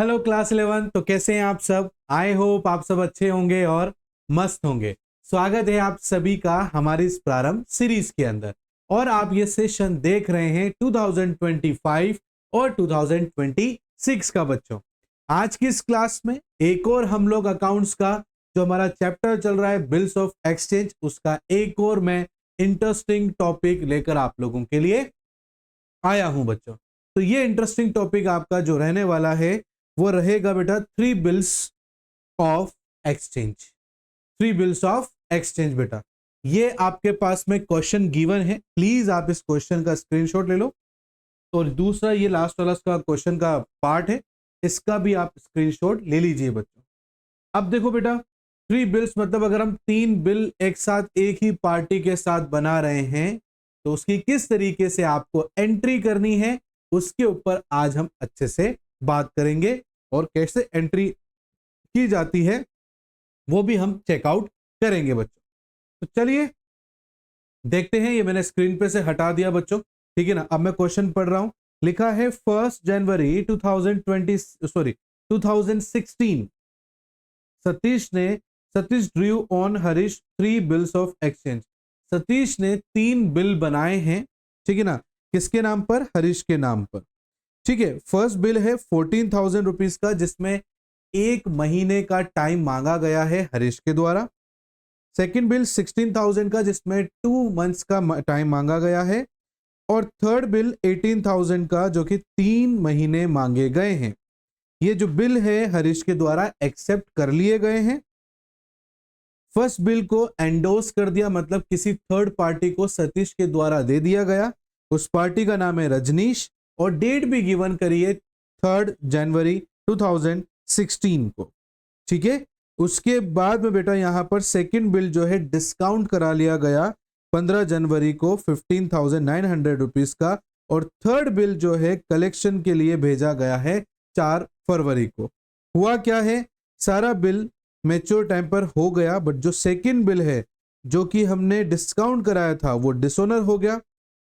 Hello class 11। तो कैसे हैं आप सब? आई होप आप सब अच्छे होंगे और मस्त होंगे। स्वागत है आप सभी का हमारी इस प्रारंभ सीरीज के अंदर। और आप ये सेशन देख रहे हैं 2025 और 2026 का बच्चों। आज की इस क्लास में एक और हम लोग अकाउंट्स का जो हमारा चैप्टर चल रहा है बिल्स ऑफ एक्सचेंज, उसका एक और मैं इंटरेस्टिंग टॉपिक लेकर आप लोगों के लिए आया हूं बच्चों। तो ये इंटरेस्टिंग टॉपिक आपका जो रहने वाला है वो रहेगा बेटा three bills of exchange. Three bills of exchange बेटा, ये आपके पास में क्वेश्चन गिवन है, प्लीज आप इस क्वेश्चन का स्क्रीनशॉट ले लो। और दूसरा ये लास्ट वाला का क्वेश्चन का पार्ट है, इसका भी आप स्क्रीनशॉट ले लीजिए बच्चों। अब देखो बेटा, थ्री बिल्स मतलब अगर हम तीन बिल एक साथ एक ही पार्टी के साथ बना रहे हैं तो उसकी किस तरीके से आपको एंट्री करनी है उसके ऊपर आज हम अच्छे से बात करेंगे। और कैसे एंट्री की जाती है वो भी हम चेकआउट करेंगे बच्चों। तो चलिए देखते हैं। ये मैंने स्क्रीन पे से हटा दिया बच्चों, ठीक है ना। अब मैं क्वेश्चन पढ़ रहा हूं। लिखा है 1 जनवरी 2016 Satish Drew on Harish three bills of exchange. Satish ने तीन बिल बनाए हैं, ठीक है ना। किसके नाम पर? हरीश के नाम पर, ठीक है। फर्स्ट बिल है 14,000 रुपीज का, जिसमें एक महीने का टाइम मांगा गया है हरीश के द्वारा। सेकंड बिल 16,000 का, जिसमें 2 मंथ्स का टाइम मांगा गया है। और थर्ड बिल 18,000 का, जो कि 3 महीने मांगे गए हैं। ये जो बिल है हरीश के द्वारा एक्सेप्ट कर लिए गए हैं। फर्स्ट बिल को एंडोर्स कर दिया, मतलब किसी थर्ड पार्टी को सतीश के द्वारा दे दिया गया। उस पार्टी का नाम है रजनीश और डेट भी गिवन करिए 3 जनवरी 2016 को, ठीक है। उसके बाद में बेटा यहां पर सेकंड बिल जो है डिस्काउंट करा लिया गया 15 जनवरी को 15,900 रुपीज का। और थर्ड बिल जो है कलेक्शन के लिए भेजा गया है 4 फरवरी को। हुआ क्या है, सारा बिल मैच्योर टाइम पर हो गया, बट जो सेकंड बिल है जो कि हमने डिस्काउंट कराया था वो डिसऑनर हो गया।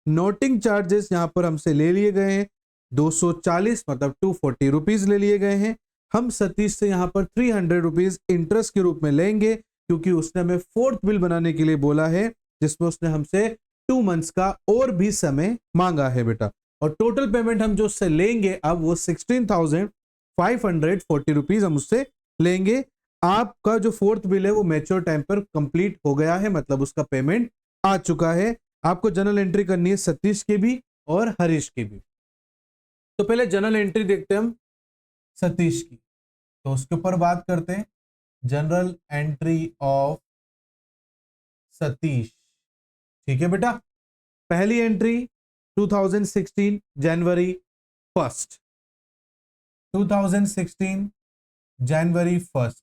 नोटिंग चार्जेस यहां पर हमसे ले लिए गए हैं 240, मतलब 240 रुपीज ले लिए गए हैं। हम सतीश से यहां पर 300 रुपीज इंटरेस्ट के रूप में लेंगे, क्योंकि उसने हमें फोर्थ बिल बनाने के लिए बोला है, जिसमें उसने हमसे 2 मंथ्स का और भी समय मांगा है बेटा। और टोटल पेमेंट हम जो उससे लेंगे अब वो 16,540 रुपीज हम उससे लेंगे। आपका जो फोर्थ बिल है वो मैच्योर टाइम पर कंप्लीट हो गया है, मतलब उसका पेमेंट आ चुका है। आपको जनरल एंट्री करनी है सतीश के भी और हरीश के भी। तो पहले जनरल एंट्री देखते हैं हम सतीश की, तो उसके ऊपर बात करते हैं। जनरल एंट्री ऑफ सतीश, ठीक है बेटा। पहली एंट्री 2016 जनवरी 1, 2016 जनवरी 1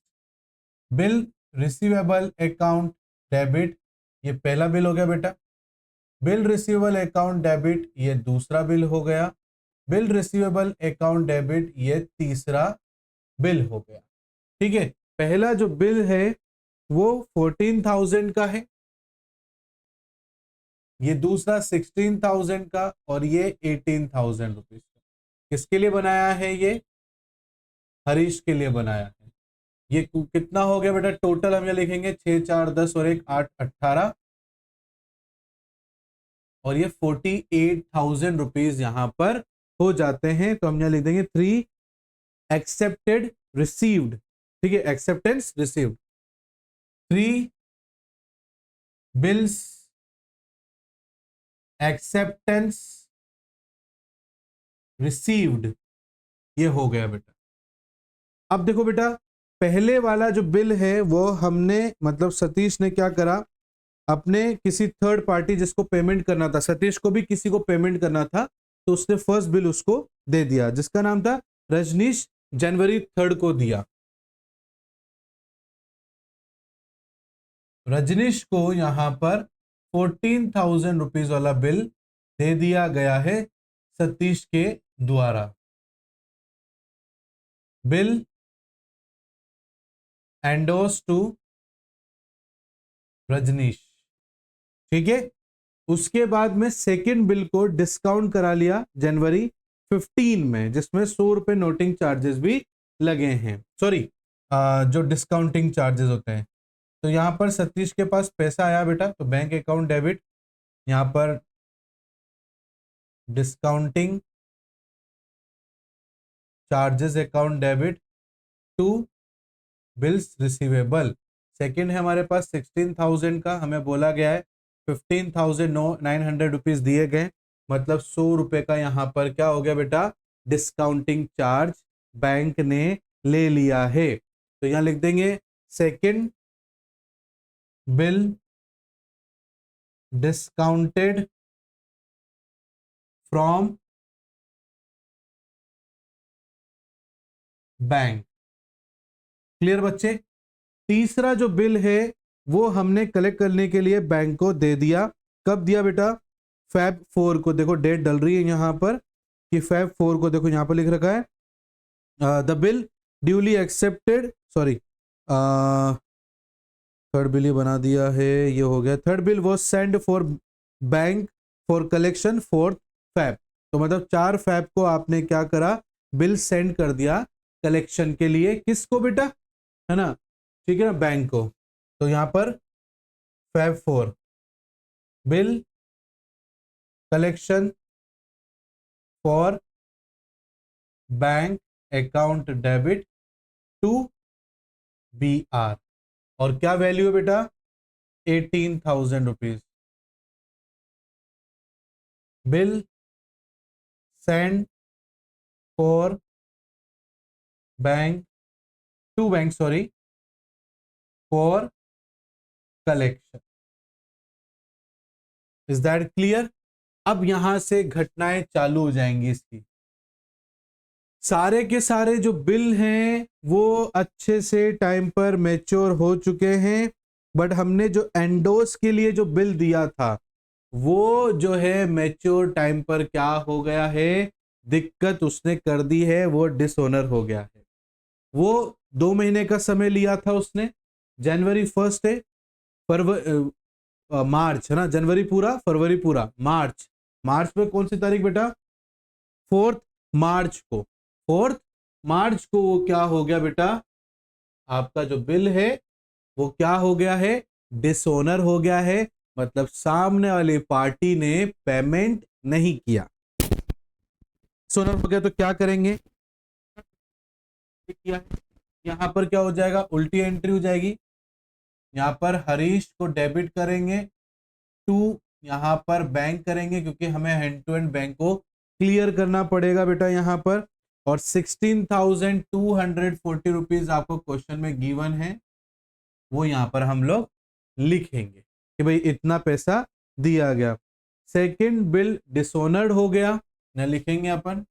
बिल रिसीवेबल अकाउंट डेबिट, ये पहला बिल हो गया बेटा। बिल रिसीवेबल अकाउंट डेबिट, ये दूसरा बिल हो गया। बिल रिसीवेबल अकाउंट डेबिट, ये तीसरा बिल हो गया, ठीक है। पहला जो बिल है वो 14,000 का है, ये दूसरा 16,000 का और ये 18,000 रुपीज का। किसके लिए बनाया है? ये हरीश के लिए बनाया है। ये कितना हो गया बेटा? टोटल हम ये लिखेंगे 6 4 10 और 1 8 18, और ये 48,000 रुपीज यहां पर हो जाते हैं। तो हम यहां लिख देंगे 3 एक्सेप्टेड रिसीव्ड, ठीक है, acceptance received. 3 bills acceptance received, ये हो गया बेटा। अब देखो बेटा, पहले वाला जो बिल है वो हमने, मतलब सतीश ने क्या करा, अपने किसी थर्ड पार्टी जिसको पेमेंट करना था, सतीश को भी किसी को पेमेंट करना था, तो उसने फर्स्ट बिल उसको दे दिया, जिसका नाम था रजनीश, जनवरी 3 को दिया। रजनीश को यहां पर 14,000 रुपीज वाला बिल दे दिया गया है सतीश के द्वारा। बिल एंडोर्स टू रजनीश, ठीक है। उसके बाद में सेकंड बिल को डिस्काउंट करा लिया जनवरी 15 में, जिसमें 100 रुपए नोटिंग चार्जेस भी लगे हैं, सॉरी जो डिस्काउंटिंग चार्जेस होते हैं। तो यहाँ पर सतीश के पास पैसा आया बेटा, तो बैंक अकाउंट डेबिट, यहाँ पर discounting charges account debit to bills receivable. Second है हमारे पास 16,000 का, हमें बोला गया है 15,900 रुपीज दिए गए, मतलब 100 रुपए का यहाँ पर क्या हो गया बेटा, डिस्काउंटिंग चार्ज बैंक ने ले लिया है। तो यहाँ लिख देंगे second bill discounted from bank. Clear बच्चे। तीसरा जो बिल है वो हमने कलेक्ट करने के लिए बैंक को दे दिया। कब दिया बेटा, Feb 4 को। देखो डेट डल रही है यहां पर कि Feb 4 को, देखो यहां पर लिख रखा है the bill duly accepted, sorry third bill ये बना दिया है, ये हो गया। Third bill was send for bank for collection 4 Feb। तो मतलब 4 Feb को आपने क्या करा, बिल सेंड कर दिया कलेक्शन के लिए। किसको बेटा, है ना, ठीक है ना, बैंक को। तो यहां पर Feb 4 bill collection for bank account debit to BR, और क्या वैल्यू है बेटा, 18,000 rupees. Bill send for bank to bank, sorry, for collection. Is that clear. अब यहां से घटनाएं चालू हो जाएंगी इसकी। सारे के सारे जो बिल हैं वो अच्छे से टाइम पर मैच्योर हो चुके हैं, बट हमने जो एंडोस के लिए जो बिल दिया था वो जो है मैच्योर टाइम पर क्या हो गया है, दिक्कत उसने कर दी है, वो डिसऑनर हो गया है। वो 2 महीने का समय लिया था उसने, जनवरी 1 है, मार्च है ना, जनवरी पूरा, फरवरी पूरा, मार्च। मार्च में कौन सी तारीख बेटा, 4 मार्च को। 4 मार्च को वो क्या हो गया बेटा, आपका जो बिल है वो क्या हो गया है, डिसऑनर हो गया है, मतलब सामने वाली पार्टी ने पेमेंट नहीं किया। डिसऑनर हो गया तो क्या करेंगे, यहां पर क्या हो जाएगा, उल्टी एंट्री हो जाएगी। यहां पर हरीश को डेबिट करेंगे, टू यहां पर बैंक करेंगे, क्योंकि हमें हैंड टू हैंड बैंक को क्लियर करना पड़ेगा बेटा यहां पर। और 16,240 रुपीज आपको क्वेश्चन में गिवन है, वो यहां पर हम लोग लिखेंगे कि भाई इतना पैसा दिया गया। सेकंड बिल डिसऑनर्ड हो गया, न लिखेंगे अपन,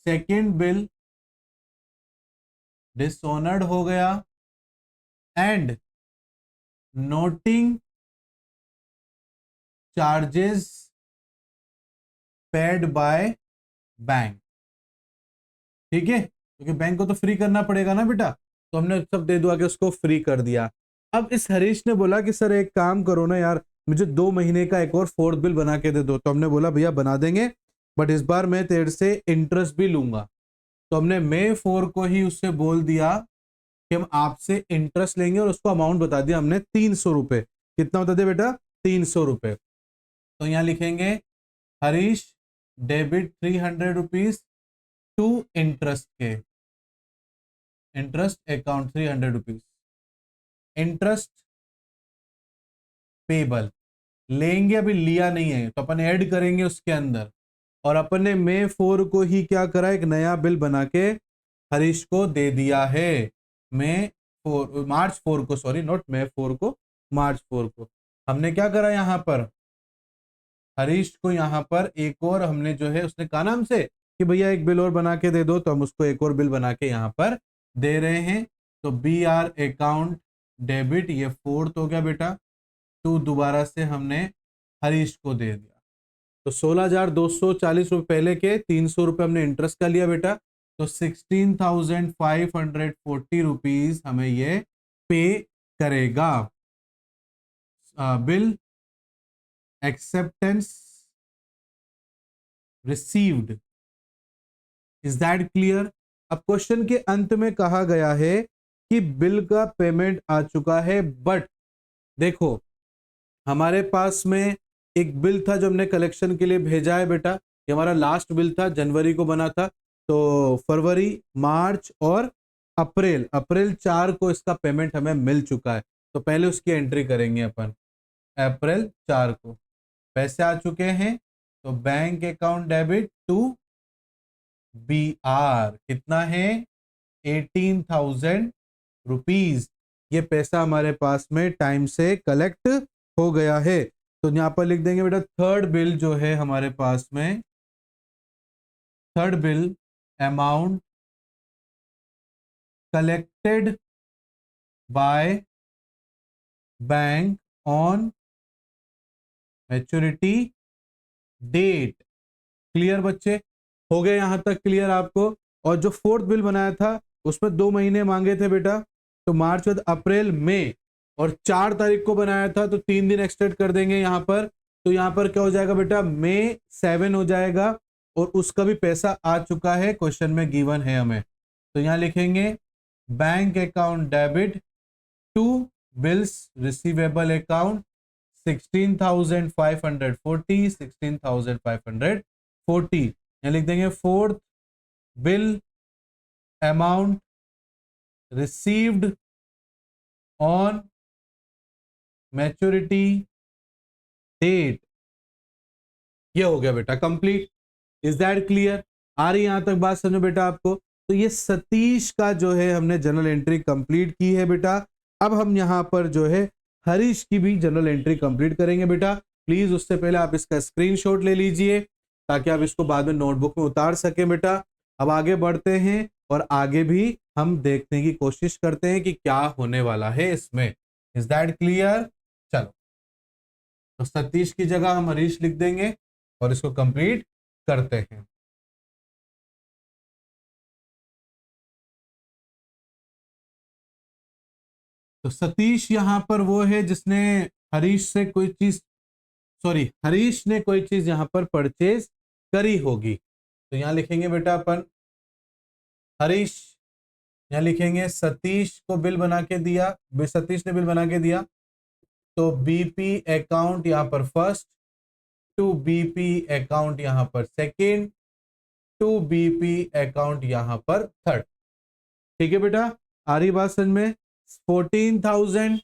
सेकंड बिल डिसऑनर्ड हो गया and noting charges paid by bank. ठीक है, क्योंकि बैंक को तो फ्री करना पड़ेगा ना बेटा, तो हमने सब दे दुआ के उसको फ्री कर दिया। अब इस हरीश ने बोला कि सर एक काम करो ना यार, मुझे 2 महीने का एक और फोर्थ बिल बना के दे दो। तो हमने बोला भैया बना देंगे, बट इस बार मैं तेरे से इंटरेस्ट भी लूंगा। तो हमने मई 4 को ही उससे बोल दिया कि हम आपसे इंटरेस्ट लेंगे, और उसको अमाउंट बता दिया हमने 300 रुपए। कितना बता दिया बेटा, 300 रुपए। तो यहां लिखेंगे Harish debit 300 rupees to interest के, interest account 300 rupees, interest payable लेंगे, अभी लिया नहीं है तो अपन ऐड करेंगे उसके अंदर। और अपन ने मई 4 को ही क्या करा, एक नया बिल बना के हरीश को दे दिया है। मार्च 4 को, सॉरी नॉट मई 4 को, मार्च 4 को हमने क्या करा, यहां पर हरीश को यहां पर एक और हमने जो है, उसने कहा नाम से कि भैया एक बिल और बना के दे दो, तो हम उसको एक और बिल बना के यहां पर दे रहे हैं। तो BR अकाउंट डेबिट, ये फोर्थ हो गया बेटा, टू दोबारा से हमने हरीश को दे दिया। तो 16,240 रुपए पहले के, 300 रुपए हमने इंटरेस्ट का लिया बेटा, तो 16,540 रुपीज हमें ये पे करेगा। Bill acceptance received, is that clear. अब क्वेश्चन के अंत में कहा गया है कि बिल का पेमेंट आ चुका है, बट देखो हमारे पास में एक बिल था जो हमने कलेक्शन के लिए भेजा है बेटा। ये हमारा लास्ट बिल था, जनवरी को बना था। तो फरवरी, मार्च और अप्रैल, अप्रैल 4 को इसका पेमेंट हमें मिल चुका है। तो पहले उसकी एंट्री करेंगे अपन। अप्रैल 4 को पैसे आ चुके हैं, तो bank account debit to BR कितना है, 18,000 रुपीज। ये पैसा हमारे पास में टाइम से कलेक्ट हो गया है। तो यहां पर लिख देंगे बेटा थर्ड बिल जो है हमारे पास में, third bill amount collected by bank on maturity date. Clear बच्चे, हो गए यहां तक क्लियर आपको? और जो फोर्थ बिल बनाया था उसमें 2 महीने मांगे थे बेटा, तो मार्च बाद अप्रैल मई, और 4 तारीख को बनाया था तो 3 दिन एक्सटेंड कर देंगे यहां पर। तो यहां पर क्या हो जाएगा बेटा, मई 7 हो जाएगा, और उसका भी पैसा आ चुका है, क्वेश्चन में गिवन है हमें। तो यहां लिखेंगे bank account debit to bills receivable account 16,540, 16,540। यहाँ लिख देंगे fourth bill amount received on maturity date. ये हो गया बेटा कंप्लीट। Is that clear? आ रही यहां तक बात समझो बेटा आपको? तो ये सतीश का जो है हमने जनरल एंट्री कंप्लीट की है बेटा। अब हम यहां पर जो है हरीश की भी जनरल एंट्री कंप्लीट करेंगे बेटा। प्लीज उससे पहले आप इसका स्क्रीनशॉट ले लीजिए ताकि आप इसको बाद में नोटबुक में उतार सकें बेटा। अब आगे बढ़ते हैं और आगे भी हम देखने की कोशिश करते हैं कि क्या होने वाला है इसमें। Is that clear? चलो, तो सतीश की जगह हम हरीश लिख देंगे और इसको कंप्लीट करते हैं। तो सतीश यहां पर वो है जिसने हरीश से कोई चीज, सॉरी हरीश ने कोई चीज यहां पर परचेज करी होगी। तो यहां लिखेंगे बेटा अपन हरीश, यहां लिखेंगे सतीश को बिल बना के दिया, सतीश ने बिल बना के दिया, तो बीपी अकाउंट यहां पर फर्स्ट, टू बीपी अकाउंट यहां पर सेकेंड, टू बीपी अकाउंट यहां पर थर्ड। ठीक है बेटा, आ रही बात समझ में? 14,000,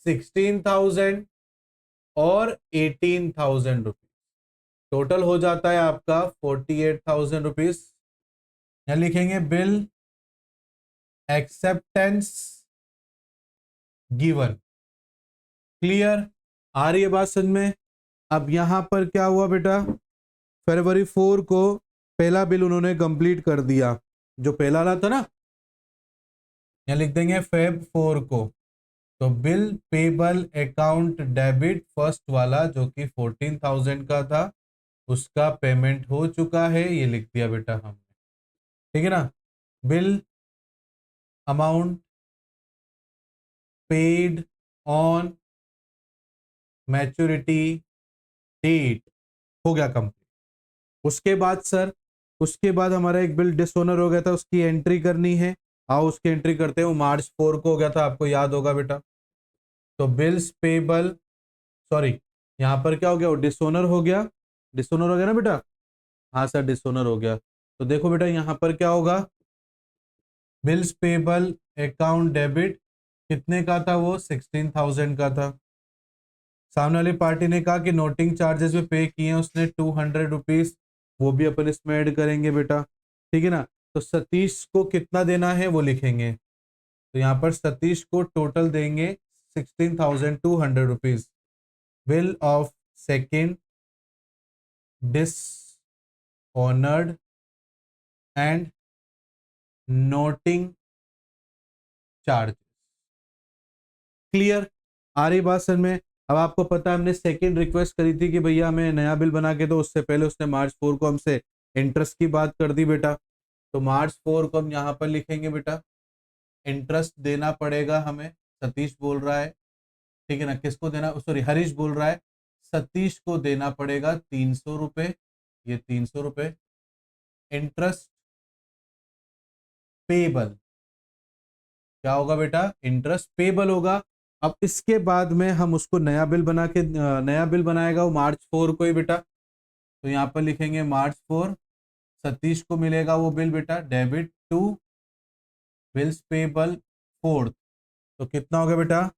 16,000 और 18,000 रुपीज, टोटल हो जाता है आपका 48,000 रुपीज। यहां लिखेंगे बिल एक्सेप्टेंस गिवन। क्लियर? आ रही है बात समझ में? अब यहां पर क्या हुआ बेटा, फरवरी 4 को पहला बिल उन्होंने कंप्लीट कर दिया, जो पहला वाला था ना, यहां लिख देंगे Feb 4 को। तो bill payable account debit first वाला जो कि 14,000 का था, उसका पेमेंट हो चुका है, ये लिख दिया बेटा हमने। ठीक है ना? Bill amount paid on maturity date हो गया कंप्लीट। उसके बाद सर, उसके बाद हमारा एक बिल डिसओनर हो गया था, उसकी एंट्री करनी है। आओ उसकी एंट्री करते हैं। मार्च 4 को हो गया था, आपको याद होगा बेटा। तो बिल्स पेबल, सॉरी यहाँ पर क्या हो गया, डिसओनर हो गया, डिसओनर हो गया ना बेटा? हाँ सर डिसओनर हो गया। तो देखो बेटा यहाँ पर क्या होगा, बिल्स पेबल अकाउंट डेबिट कितने का था, वो 16,000 का था। सामने वाली पार्टी ने कहा कि नोटिंग चार्जेस भी पे किए हैं उसने 200 रुपीज, वो भी अपन इसमें ऐड करेंगे बेटा। ठीक है ना? तो सतीश को कितना देना है वो लिखेंगे। तो यहाँ पर सतीश को टोटल देंगे 16,200 rupees. Bill of second dishonoured and noting charge. Clear? आ रही बात सर में? अब आपको पता है हमने सेकंड रिक्वेस्ट करी थी कि भैया हमें नया बिल बना के दो, उससे पहले उसने मार्च 4 को हमसे इंटरेस्ट की बात कर दी बेटा। तो मार्च 4 को हम यहाँ पर लिखेंगे बेटा, इंटरेस्ट देना पड़ेगा हमें, सतीश बोल रहा है। ठीक है ना? किसको देना, सॉरी हरीश बोल रहा है, सतीश को देना पड़ेगा 300 रुपए, ये 300 रुपए इंटरेस्ट पेबल, क्या होगा बेटा, इंटरेस्ट पेबल होगा। अब इसके बाद में हम उसको नया बिल नया बिल बनाएगा वो मार्च 4 को ही बेटा, तो यहाँ पर लिखेंगे मार्च 4, सतीश को मिलेगा वो बिल बेटा, डेबिट टू बिल्स पेबल 4, तो कितना होगा बेटा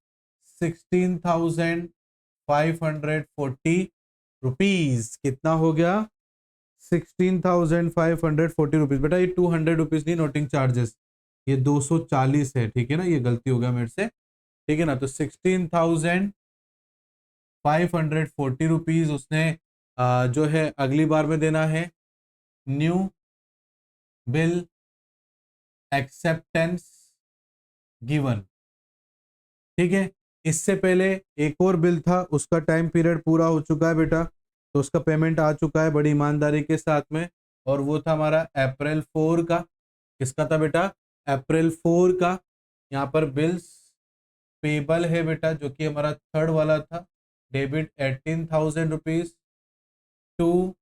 16,540 रुपीज, कितना हो गया 16,540 रुपीज बेटा, ये 200 रुपीज नहीं नोटिंग चार्जेस, ये 240 है, ठीक है ना, ये गलती हो गया मेरे से, ठीक है ना। तो 16,540 रुपीज उसने जो है अगली बार में देना है। न्यू बिल एक्सेप्टेंस गिवन, ठीक है। इससे पहले एक और बिल था, उसका टाइम पीरियड पूरा हो चुका है बेटा, तो उसका पेमेंट आ चुका है बड़ी ईमानदारी के साथ में, और वो था हमारा अप्रैल 4 का। किसका था बेटा, अप्रैल 4 का। यहाँ पर बिल्स पेबल है बेटा, जो कि हमारा थर्ड वाला था, debit 18,000 rupees to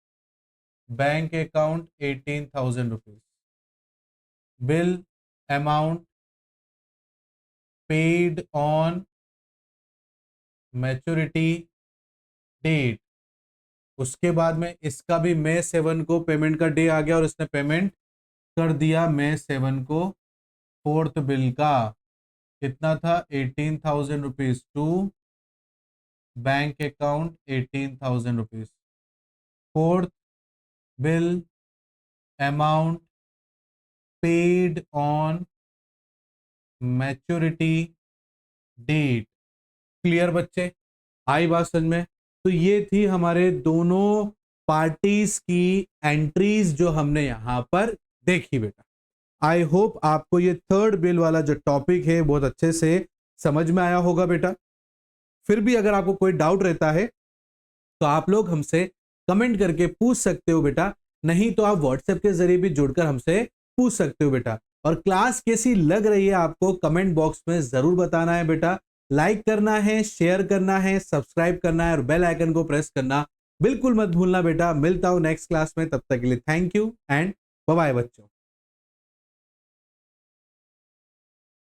bank account 18,000 rupees, bill amount paid on maturity date. उसके बाद में इसका भी मई 7 को पेमेंट का डे आ गया, और इसने पेमेंट कर दिया मई 7 को फोर्थ बिल का, कितना था 18,000 rupees to bank account 18,000 rupees. Fourth bill amount paid on maturity date. Clear बच्चे, आई बात समझ में? तो ये थी हमारे दोनों पार्टीज की एंट्रीज जो हमने यहां पर देखी बेटा। आई होप आपको ये थर्ड बिल वाला जो टॉपिक है बहुत अच्छे से समझ में आया होगा बेटा। फिर भी अगर आपको कोई डाउट रहता है तो आप लोग हमसे कमेंट करके पूछ सकते हो बेटा, नहीं तो आप व्हाट्सएप के जरिए भी जुड़कर हमसे पूछ सकते हो बेटा। और क्लास कैसी लग रही है आपको कमेंट बॉक्स में जरूर बताना है बेटा। लाइक करना है, शेयर करना है, सब्सक्राइब करना है और बेल आइकन को प्रेस करना बिल्कुल मत भूलना बेटा। मिलता हूं नेक्स्ट क्लास में, तब तक के लिए thank you and bye bye बच्चों।